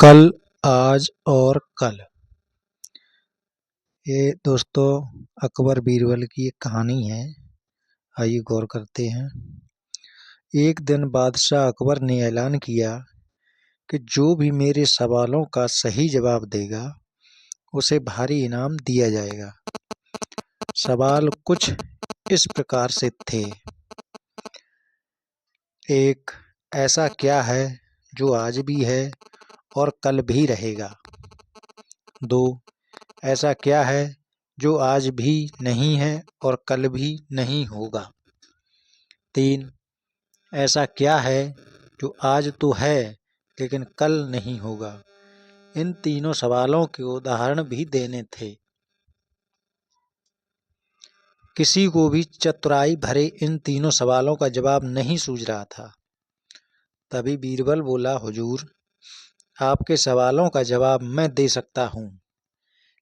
कल, आज और कल। ये दोस्तों अकबर बीरबल की एक कहानी है। आइए गौर करते हैं। एक दिन बादशाह अकबर ने ऐलान किया कि जो भी मेरे सवालों का सही जवाब देगा उसे भारी इनाम दिया जाएगा। सवाल कुछ इस प्रकार से थे। एक, ऐसा क्या है जो आज भी है और कल भी रहेगा? दो, ऐसा क्या है जो आज भी नहीं है और कल भी नहीं होगा? तीन, ऐसा क्या है जो आज तो है लेकिन कल नहीं होगा? इन तीनों सवालों के उदाहरण भी देने थे। किसी को भी चतुराई भरे इन तीनों सवालों का जवाब नहीं सूझ रहा था। तभी बीरबल बोला, हुजूर, आपके सवालों का जवाब मैं दे सकता हूँ,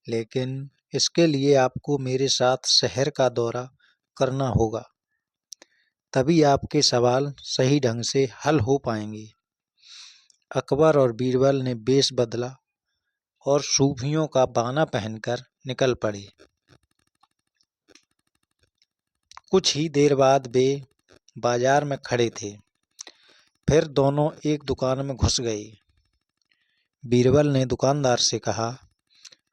लेकिन इसके लिए आपको मेरे साथ शहर का दौरा करना होगा। तभी आपके सवाल सही ढंग से हल हो पाएंगे। अकबर और बीरबल ने वेश बदला और सूफियों का बाना पहनकर निकल पड़े। कुछ ही देर बाद वे बाजार में खड़े थे। फिर दोनों एक दुकान में घुस गए। बीरबल ने दुकानदार से कहा,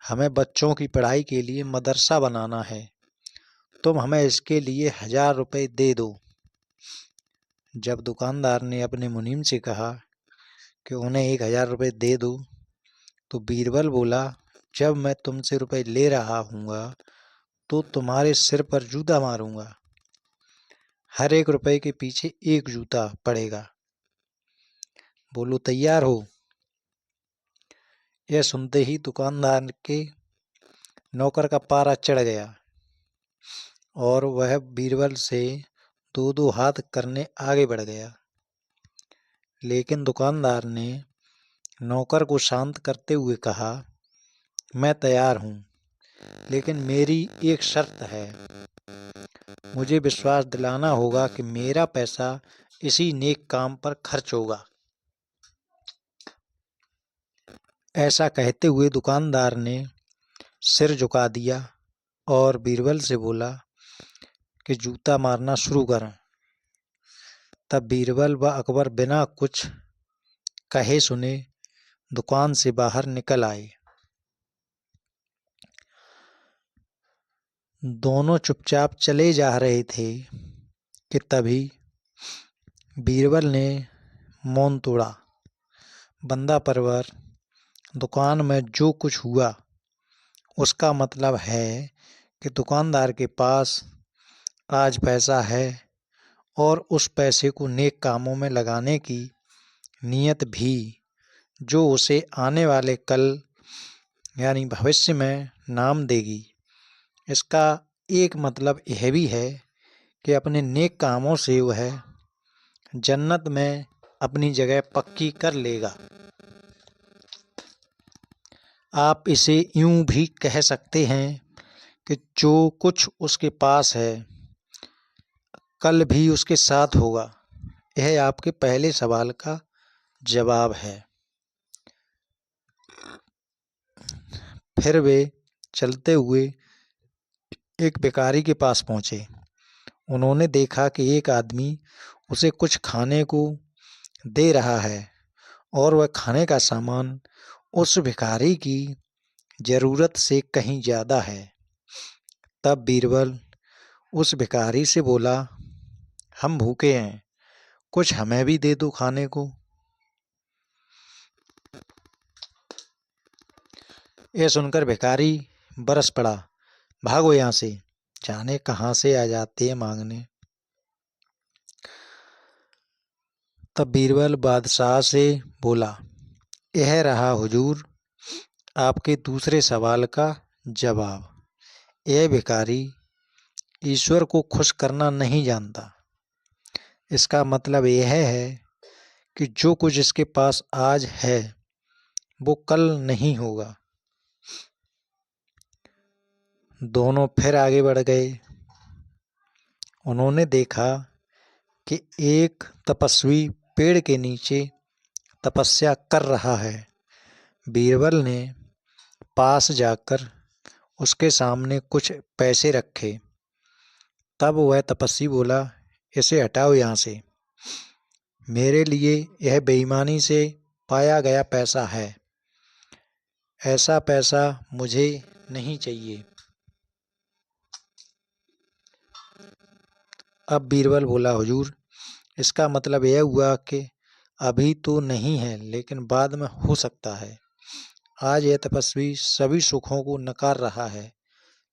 हमें बच्चों की पढ़ाई के लिए मदरसा बनाना है। तुम हमें इसके लिए 1000 रुपये दे दो। जब दुकानदार ने अपने मुनीम से कहा कि उन्हें 1000 रुपये दे दो, तो बीरबल बोला, जब मैं तुमसे रुपए ले रहा हूँगा तो तुम्हारे सिर पर जूता मारूंगा। हर एक रुपए के पीछे एक जूता पड़ेगा। बोलो, तैयार हो? यह सुनते ही दुकानदार के नौकर का पारा चढ़ गया और वह बीरबल से दो दो हाथ करने आगे बढ़ गया। लेकिन दुकानदार ने नौकर को शांत करते हुए कहा, मैं तैयार हूँ, लेकिन मेरी एक शर्त है। मुझे विश्वास दिलाना होगा कि मेरा पैसा इसी नेक काम पर खर्च होगा। ऐसा कहते हुए दुकानदार ने सिर झुका दिया और बीरबल से बोला कि जूता मारना शुरू करें। तब बीरबल व अकबर बिना कुछ कहे सुने दुकान से बाहर निकल आए। दोनों चुपचाप चले जा रहे थे कि तभी बीरबल ने मौन तोड़ा। बंदा परवर, दुकान में जो कुछ हुआ उसका मतलब है कि दुकानदार के पास आज पैसा है और उस पैसे को नेक कामों में लगाने की नीयत भी, जो उसे आने वाले कल यानी भविष्य में नाम देगी। इसका एक मतलब यह भी है कि अपने नेक कामों से वह जन्नत में अपनी जगह पक्की कर लेगा। आप इसे यूं भी कह सकते हैं कि जो कुछ उसके पास है कल भी उसके साथ होगा। यह आपके पहले सवाल का जवाब है। फिर वे चलते हुए एक भिखारी के पास पहुंचे। उन्होंने देखा कि एक आदमी उसे कुछ खाने को दे रहा है और वह खाने का सामान उस भिखारी की जरूरत से कहीं ज्यादा है। तब बीरबल उस भिखारी से बोला, हम भूखे हैं, कुछ हमें भी दे दो खाने को। यह सुनकर भिखारी बरस पड़ा, भागो यहाँ से, जाने कहाँ से आ जाते हैं मांगने। तब बीरबल बादशाह से बोला, यह रहा हुजूर आपके दूसरे सवाल का जवाब। यह भिखारी ईश्वर को खुश करना नहीं जानता। इसका मतलब यह है कि जो कुछ इसके पास आज है वो कल नहीं होगा। दोनों फिर आगे बढ़ गए। उन्होंने देखा कि एक तपस्वी पेड़ के नीचे तपस्या कर रहा है बीरबल ने पास जाकर उसके सामने कुछ पैसे रखे। तब वह तपस्वी बोला, इसे हटाओ यहाँ से, मेरे लिए यह बेईमानी से पाया गया पैसा है, ऐसा पैसा मुझे नहीं चाहिए। अब बीरबल बोला, हुजूर, इसका मतलब यह हुआ कि अभी तो नहीं है, लेकिन बाद में हो सकता है। आज यह तपस्वी सभी सुखों को नकार रहा है,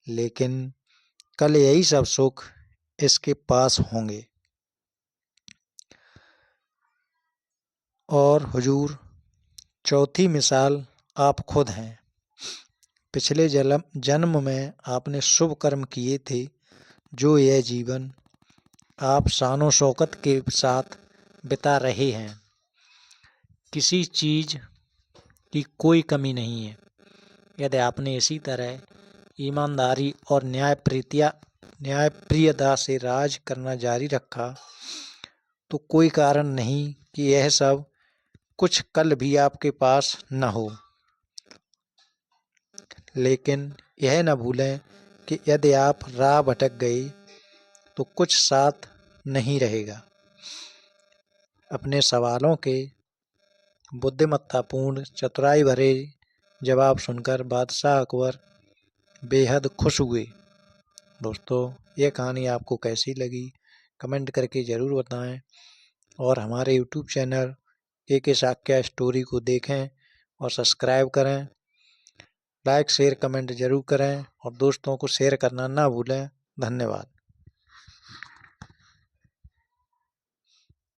लेकिन कल यही सब सुख इसके पास होंगे। और हुजूर, चौथी मिसाल आप खुद हैं। पिछले जन्म में आपने शुभ कर्म किए थे, जो यह जीवन आप शानो शौकत के साथ बिता रहे हैं। किसी चीज़ की कोई कमी नहीं है। यदि आपने इसी तरह ईमानदारी और न्यायप्रियता से राज करना जारी रखा, तो कोई कारण नहीं कि यह सब कुछ कल भी आपके पास न हो। लेकिन यह न भूलें कि यदि आप राह भटक गए तो कुछ साथ नहीं रहेगा। अपने सवालों के बुद्धिमत्तापूर्ण चतुराई भरे जवाब सुनकर बादशाह अकबर बेहद खुश हुए। दोस्तों, यह कहानी आपको कैसी लगी कमेंट करके ज़रूर बताएं, और हमारे YouTube channel AK Shakya story को देखें और सब्सक्राइब करें। लाइक शेयर कमेंट ज़रूर करें और दोस्तों को शेयर करना ना भूलें। धन्यवाद।